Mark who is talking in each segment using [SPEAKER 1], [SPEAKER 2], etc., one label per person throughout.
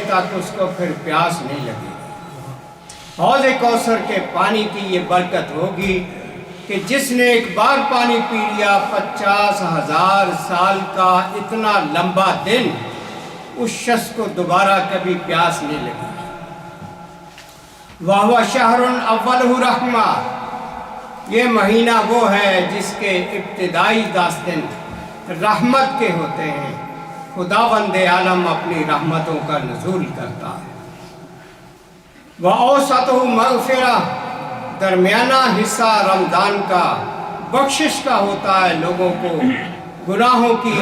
[SPEAKER 1] تک اس کو پھر پیاس نہیں لگے گی۔ حوض کوثر کے پانی کی یہ برکت ہوگی کہ جس نے ایک بار پانی پی لیا 50,000 سال کا اتنا لمبا دن اس شخص کو دوبارہ کبھی پیاس نہیں لگی۔ وَهُوَ شَهْرٌ أَوَّلُهُ رَحْمَةٌ، یہ مہینہ وہ ہے جس کے ابتدائی 10 دن رحمت کے ہوتے ہیں۔ خداوند عالم اپنی رحمتوں کا نزول کرتا ہے۔ وَأَوْسَطُهُ مَغْفِرَةٌ، درمیانہ حصہ رمضان کا بخشش کا ہوتا ہے، لوگوں کو گناہوں کی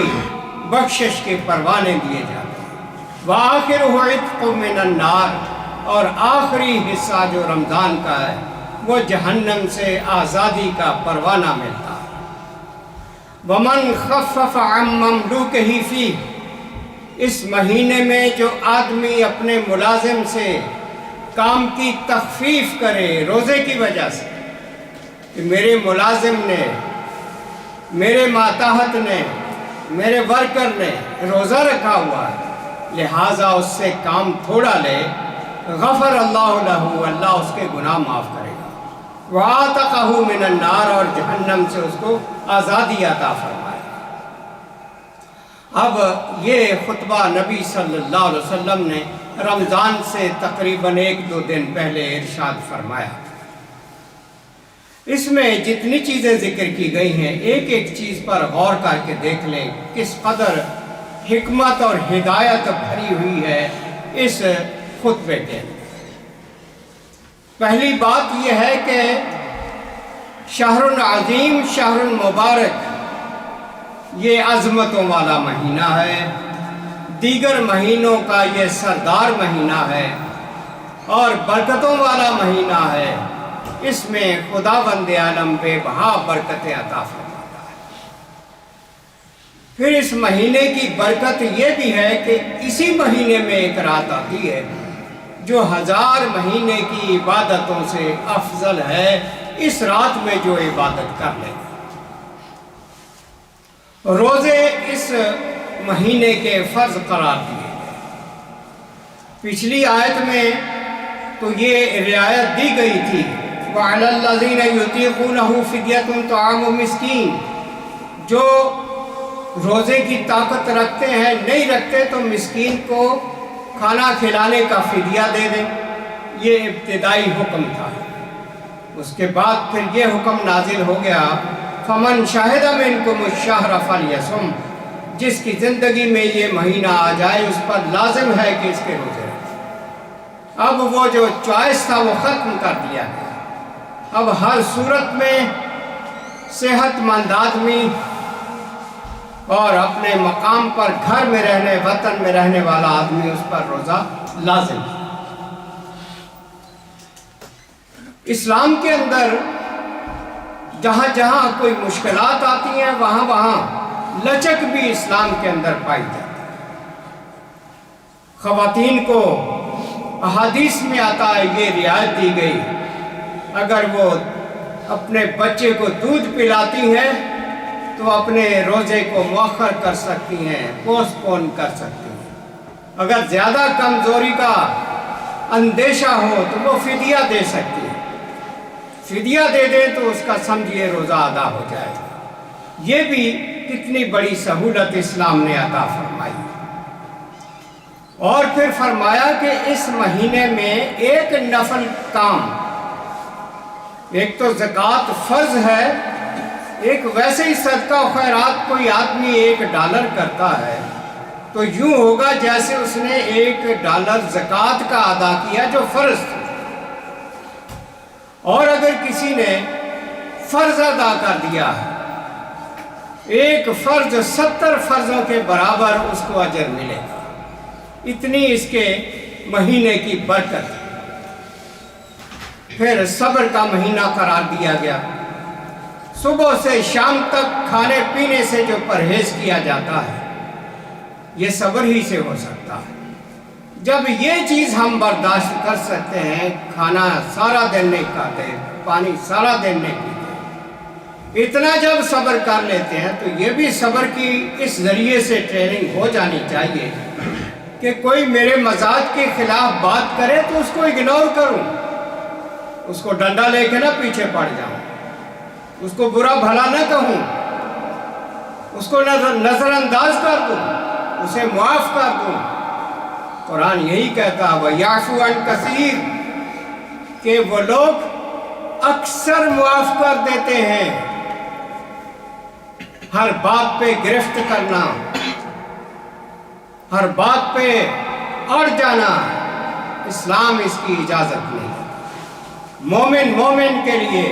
[SPEAKER 1] بخشش کے پروانے دیے جاتے ہیں۔ وَآخِرُهُ عِتْقٌ مِّنَ النَّارِ، اور آخری حصہ جو رمضان کا ہے وہ جہنم سے آزادی کا پروانہ ملتا ہے۔ وَمَنْ خَفَّفَ عَنْ مَمْلُوكِهِ فِيهِ، اس مہینے میں جو آدمی اپنے ملازم سے کام کی تخفیف کرے روزے کی وجہ سے، کہ میرے ملازم نے، میرے ماتحت نے، میرے ورکر نے روزہ رکھا ہوا ہے لہٰذا اس سے کام تھوڑا لے، غفر اللہ لہ، اللہ اس کے گناہ معاف کرے گا۔ وَعَاتَقَهُ مِنَ النَّارِ، اور جہنم سے اس کو آزادی عطا فرمائے گا۔ اب یہ خطبہ نبی صلی اللہ علیہ وسلم نے رمضان سے تقریباً 1-2 دن پہلے ارشاد فرمایا۔ اس میں جتنی چیزیں ذکر کی گئی ہیں ایک ایک چیز پر غور کر کے دیکھ لیں کس قدر حکمت اور ہدایت بھری ہوئی ہے اس خطبے کے۔ پہلی بات یہ ہے کہ شہر عظیم، شہر مبارک، یہ عظمتوں والا مہینہ ہے، دیگر مہینوں کا یہ سردار مہینہ ہے اور برکتوں والا مہینہ ہے۔ اس میں خداوند عالم بے بہا برکتیں عطا فرماتا ہے۔ پھر اس مہینے کی برکت یہ بھی ہے کہ اسی مہینے میں ایک رات آتی ہے جو 1000 مہینے کی عبادتوں سے افضل ہے۔ اس رات میں جو عبادت کر لے، روزے اس مہینے کے فرض قرار دیے گئے۔ پچھلی آیت میں تو یہ رعایت دی گئی تھی وَعَلَى الَّذِينَ يُطِيقُونَهُ فِدْيَةٌ طَعَامُ مِسْكِينٍ، جو روزے کی طاقت رکھتے ہیں، نہیں رکھتے تو مسکین کو کھانا کھلانے کا فدیہ دے دیں۔ یہ ابتدائی حکم تھا۔ اس کے بعد پھر یہ حکم نازل ہو گیا فَمَنْ شَهِدَ مِنْكُمُ الشَّهْرَ فَلْيَصُمْ، جس کی زندگی میں یہ مہینہ آ جائے اس پر لازم ہے کہ اس کے روزے رکھیں۔ اب وہ جو چوائس تھا وہ ختم کر دیا گیا۔ اب ہر صورت میں صحت مند آدمی اور اپنے مقام پر گھر میں رہنے، وطن میں رہنے والا آدمی، اس پر روزہ لازم ہے۔ اسلام کے اندر جہاں جہاں کوئی مشکلات آتی ہیں وہاں وہاں لچک بھی اسلام کے اندر پائی جاتی ہے۔ خواتین کو احادیث میں آتا ہے، یہ رعایت دی گئی، اگر وہ اپنے بچے کو دودھ پلاتی ہیں تو اپنے روزے کو مؤخر کر سکتی ہیں، پوسٹ پون کر سکتی ہیں۔ اگر زیادہ کمزوری کا اندیشہ ہو تو وہ فدیہ دے سکتی ہیں، فدیہ دے دیں تو اس کا سمجھیے روزہ ادا ہو جائے گا۔ یہ بھی کتنی بڑی سہولت اسلام نے عطا فرمائی۔ اور پھر فرمایا کہ اس مہینے میں ایک نفل کام، ایک تو زکوٰۃ فرض ہے، ایک ویسے ہی صدقہ و خیرات کوئی آدمی $1 کرتا ہے تو یوں ہوگا جیسے اس نے $1 زکوٰۃ کا ادا کیا جو فرض تھا۔ اور اگر کسی نے فرض ادا کر دیا ہے، ایک فرض 70 فرضوں کے برابر اس کو اجر ملے گا۔ اتنی اس کے مہینے کی برکت۔ پھر صبر کا مہینہ قرار دیا گیا۔ صبح سے شام تک کھانے پینے سے جو پرہیز کیا جاتا ہے یہ صبر ہی سے ہو سکتا ہے۔ جب یہ چیز ہم برداشت کر سکتے ہیں، کھانا سارا دن نہیں کھاتے، پانی سارا دن نہیں پیتے، اتنا جب صبر کر لیتے ہیں تو یہ بھی صبر کی اس ذریعے سے ٹریننگ ہو جانی چاہیے کہ کہ کوئی میرے مزاج کے خلاف بات کرے تو اس کو اگنور کروں، اس کو ڈنڈا لے کے نہ پیچھے پڑ جاؤں، اس کو برا بھلا نہ کہوں، اس کو نظر انداز کر دوں، اسے معاف کر دوں۔ قرآن یہی کہتا ہے وَيَعْفُو عَنْ كَثِيرٍ، کہ وہ لوگ اکثر معاف کر دیتے ہیں۔ ہر بات پہ گرفت کرنا، ہر بات پہ اڑ جانا، اسلام اس کی اجازت نہیں۔ مومن کے لیے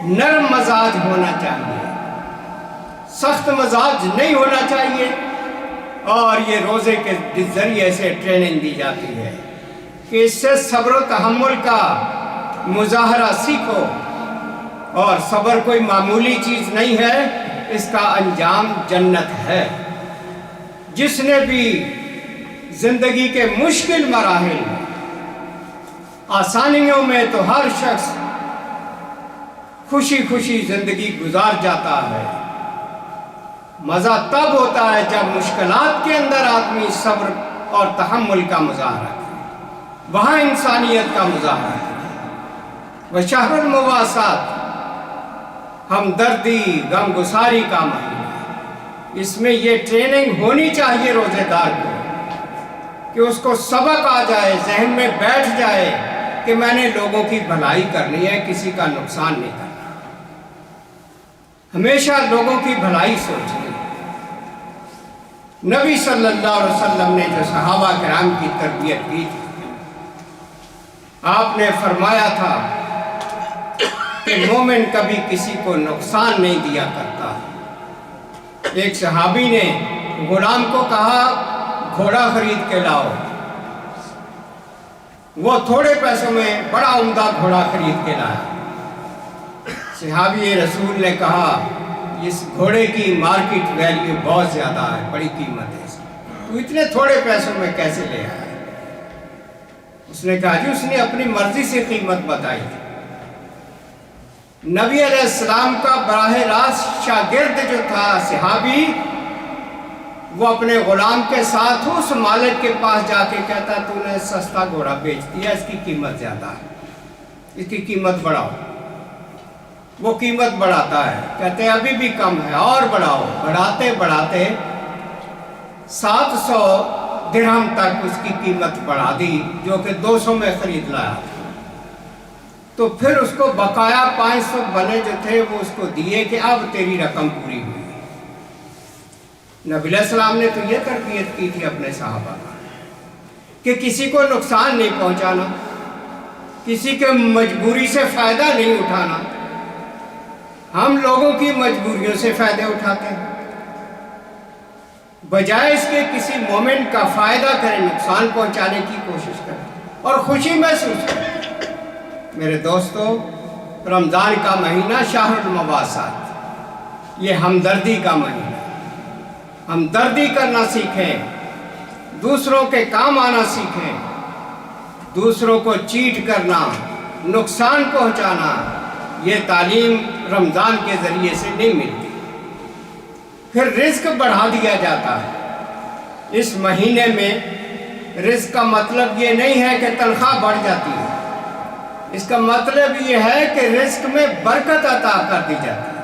[SPEAKER 1] نرم مزاج ہونا چاہیے، سخت مزاج نہیں ہونا چاہیے، اور یہ روزے کے ذریعے سے ٹریننگ دی جاتی ہے کہ اس سے صبر و تحمل کا مظاہرہ سیکھو، اور صبر کوئی معمولی چیز نہیں ہے، اس کا انجام جنت ہے۔ جس نے بھی زندگی کے مشکل مراحل آسانیوں میں تو ہر شخص خوشی خوشی زندگی گزار جاتا ہے، مزہ تب ہوتا ہے جب مشکلات کے اندر آدمی صبر اور تحمل کا مظاہرہ کرے، وہاں انسانیت کا مظاہرہ کرے۔ وشہر المواسات، ہمدردی غمگساری کا مہینہ، اس میں یہ ٹریننگ ہونی چاہیے روزے دار کو کہ اس کو سبق آ جائے، ذہن میں بیٹھ جائے کہ میں نے لوگوں کی بھلائی کرنی ہے، کسی کا نقصان نہیں کرنا، ہمیشہ لوگوں کی بھلائی سوچنی۔ نبی صلی اللہ علیہ وسلم نے جو صحابہ کرام کی تربیت کی تھی، آپ نے فرمایا تھا کہ مومن کبھی کسی کو نقصان نہیں دیا کرتا۔ ایک صحابی نے غلام کو کہا گھوڑا خرید کے لاؤ، وہ تھوڑے پیسوں میں بڑا عمدہ گھوڑا خرید کے لایا۔ صحابی رسول نے کہا اس گھوڑے کی مارکیٹ ویلیو بہت زیادہ ہے، بڑی قیمت ہے اس کی، تو اتنے تھوڑے پیسوں میں کیسے لے آیا؟ اس نے کہا جی اس نے اپنی مرضی سے قیمت بتائی تھی۔ نبی علیہ السلام کا براہ راست شاگرد جو تھا صحابی، وہ اپنے غلام کے ساتھ اس مالک کے پاس جا کے کہتا تو نے سستا گھوڑا بیچ دیا، اس کی قیمت زیادہ ہے، اس کی قیمت بڑھاؤ۔ وہ قیمت بڑھاتا ہے، کہتے ابھی بھی کم ہے اور بڑھاؤ، بڑھاتے بڑھاتے 700 درہم تک اس کی قیمت بڑھا دی، جو کہ 200 میں خرید لایا۔ تو پھر اس کو بقایا 500 بنے جو تھے وہ اس کو دیے کہ اب تیری رقم پوری ہوئی۔ نبی علیہ السلام نے تو یہ تربیت کی تھی اپنے صحابہ کا کہ کسی کو نقصان نہیں پہنچانا، کسی کے مجبوری سے فائدہ نہیں اٹھانا۔ ہم لوگوں کی مجبوریوں سے فائدے اٹھاتے ہیں، بجائے اس کے کسی مومن کا فائدہ کریں، نقصان پہنچانے کی کوشش کریں اور خوشی محسوس کریں۔ میرے دوستو، رمضان کا مہینہ شہر المواسات، یہ ہمدردی کا مہینہ، ہمدردی کرنا سیکھیں، دوسروں کے کام آنا سیکھیں، دوسروں کو چیٹ کرنا، نقصان پہنچانا، یہ تعلیم رمضان کے ذریعے سے نہیں ملتی۔ پھر رزق بڑھا دیا جاتا ہے۔ اس مہینے میں رزق کا مطلب یہ نہیں ہے کہ تنخواہ بڑھ جاتی ہے، اس کا مطلب یہ ہے کہ رزق میں برکت عطا کر دی جاتی ہے۔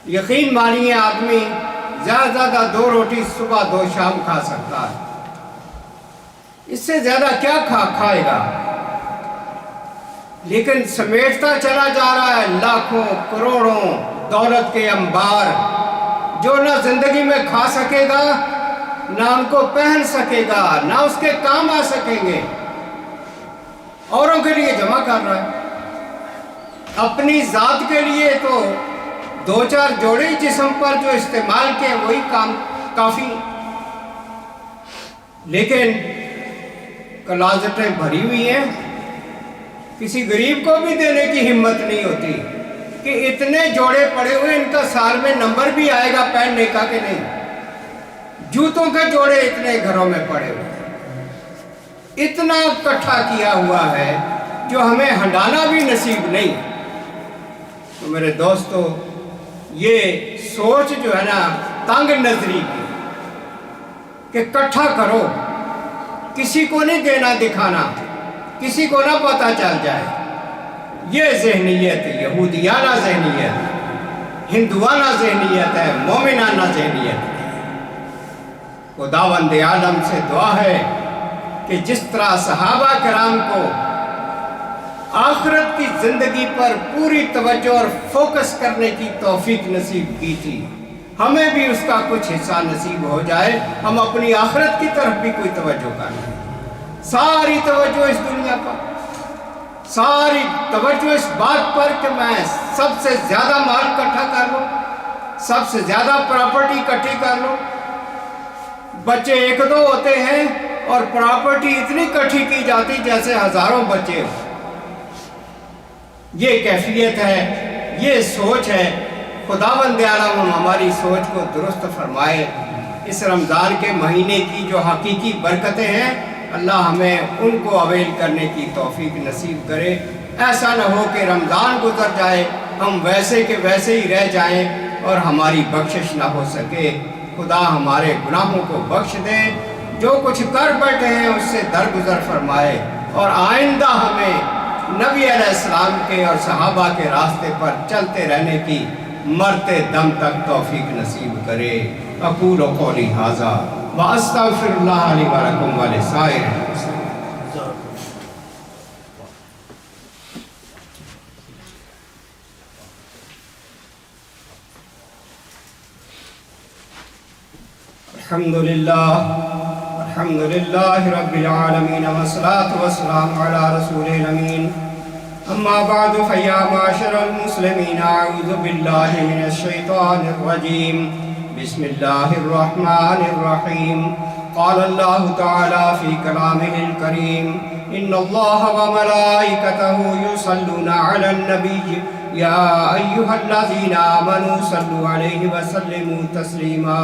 [SPEAKER 1] یقین مانیے آدمی زیادہ زیادہ 2 روٹی صبح 2 شام کھا سکتا ہے، اس سے زیادہ کیا کھائے گا، لیکن سمیٹتا چلا جا رہا ہے لاکھوں کروڑوں دولت کے انبار، جو نہ زندگی میں کھا سکے گا، نہ ان کو پہن سکے گا، نہ اس کے کام آ سکیں گے، اوروں کے لیے جمع کر رہا ہے۔ اپنی ذات کے لیے تو 2-4 جوڑے جسم پر جو استعمال کیے وہی کام کافی، لیکن کلازٹیں بھری ہوئی ہیں، کسی غریب کو بھی دینے کی ہمت نہیں ہوتی کہ اتنے جوڑے پڑے ہوئے، ان کا سال میں نمبر بھی آئے گا پہننے کا کہ نہیں۔ جوتوں کے جوڑے اتنے گھروں میں پڑے ہوئے، اتنا اکٹھا کیا ہوا ہے جو ہمیں ہنڈانا بھی نصیب نہیں۔ تو میرے دوستو، یہ سوچ جو ہے نا تنگ نظری کی، کہ کٹھا کرو، کسی کو نہیں دینا دکھانا، کسی کو نہ پتہ چل جائے۔ یہ ذہنیت یہودیانہ ذہنیت، ہندوانہ ذہنیت ہے، مومنانہ ذہنیت ہے۔ خداوند عالم سے دعا ہے کہ جس طرح صحابہ کرام کو آخرت کی زندگی پر پوری توجہ اور فوکس کرنے کی توفیق نصیب کی تھی، ہمیں بھی اس کا کچھ حصہ نصیب ہو جائے، ہم اپنی آخرت کی طرف بھی کوئی توجہ کریں۔ ساری توجہ اس دنیا پر، ساری توجہ اس بات پر کہ میں سب سے زیادہ مال اکٹھا کر لوں، سب سے زیادہ پراپرٹی اکٹھی کر لوں۔ بچے ایک دو ہوتے ہیں اور پراپرٹی اتنی اکٹھی کی جاتی جیسے ہزاروں بچے ہوں۔ یہ کیفیت ہے، یہ سوچ ہے۔ خداوند عالم ہماری سوچ کو درست فرمائے۔ اس رمضان کے مہینے کی جو حقیقی برکتیں ہیں، اللہ ہمیں ان کو اویل کرنے کی توفیق نصیب کرے۔ ایسا نہ ہو کہ رمضان گزر جائے، ہم ویسے کے ویسے ہی رہ جائیں اور ہماری بخشش نہ ہو سکے۔ خدا ہمارے گناہوں کو بخش دے، جو کچھ کر بیٹھے ہیں اس سے درگزر فرمائے، اور آئندہ ہمیں نبی علیہ السلام کے اور صحابہ کے راستے پر چلتے رہنے کی مرتے دم تک توفیق نصیب کرے۔ اقول قولی ھذا واستغفر اللہ لی ولکم ولسائر المسلمین۔ الحمد للہ رب العالمین والصلاة والسلام علی رسول الامین۔ اما بعد فیا معاشر المسلمین، اعوذ باللہ من الشیطان الرجیم، بسم اللہ الرحمن الرحیم۔ قال اللہ تعالی فی کلامہ الکریم، ان اللہ وملائکتہ یصلون علی النبی یا ایہا الذین آمنوا صلوا علیہ وسلموا تسلیما۔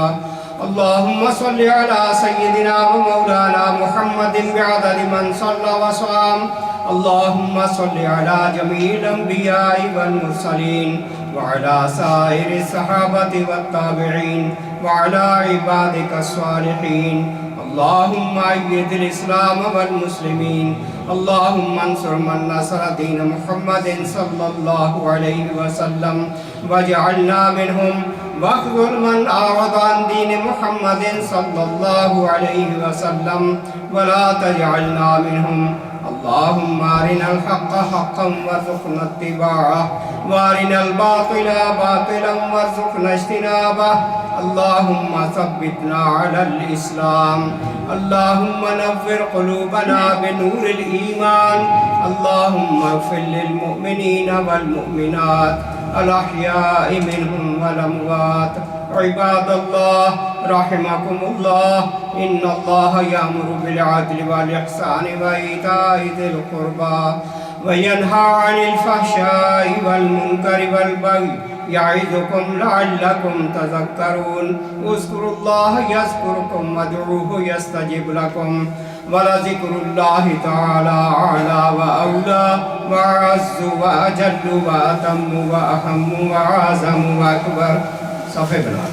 [SPEAKER 1] اللہم صل علی سیدنا و مولانا محمد بعدد من صلی وصام۔ اللہم صل علی جمیع الانبیاء والمرسلین وعلی سائر الصحابة والتابعین وعلی عبادک الصالحین۔ اللہم اید الاسلام والمسلمین۔ اللہم انصر من نصر دین محمد صلی اللہ علیہ وسلم واجعلنا منہم، واخذل من اعرض عن دین محمد صلی اللہ علیہ وسلم ولا تجعلنا منہم۔ اللہم ارنا الحق حقا وارزقنا اتباعہ، وارنا الباطل باطلا وارزقنا اجتنابہ۔ اللہم ثبتنا علی الاسلام، اللہم نور قلوبنا بنور الایمان۔ اللہم اغفر للمؤمنین والمؤمنات الاحیاء منہم والاموات۔ عباد اللہ رحمکم اللہ، ان اللہ یامر بالعدل والاحسان وایتاء ذی القربى وینہی عن الفحشاء والمنکر والبغی یعظکم لعلکم تذکرون۔ اذکروا اللہ یذکرکم وادعوہ یستجب لکم، ولذکر اللہ تعالی اعلی واولی واعز واجل واتم واہم واعظم واکبر۔ صفحے بنا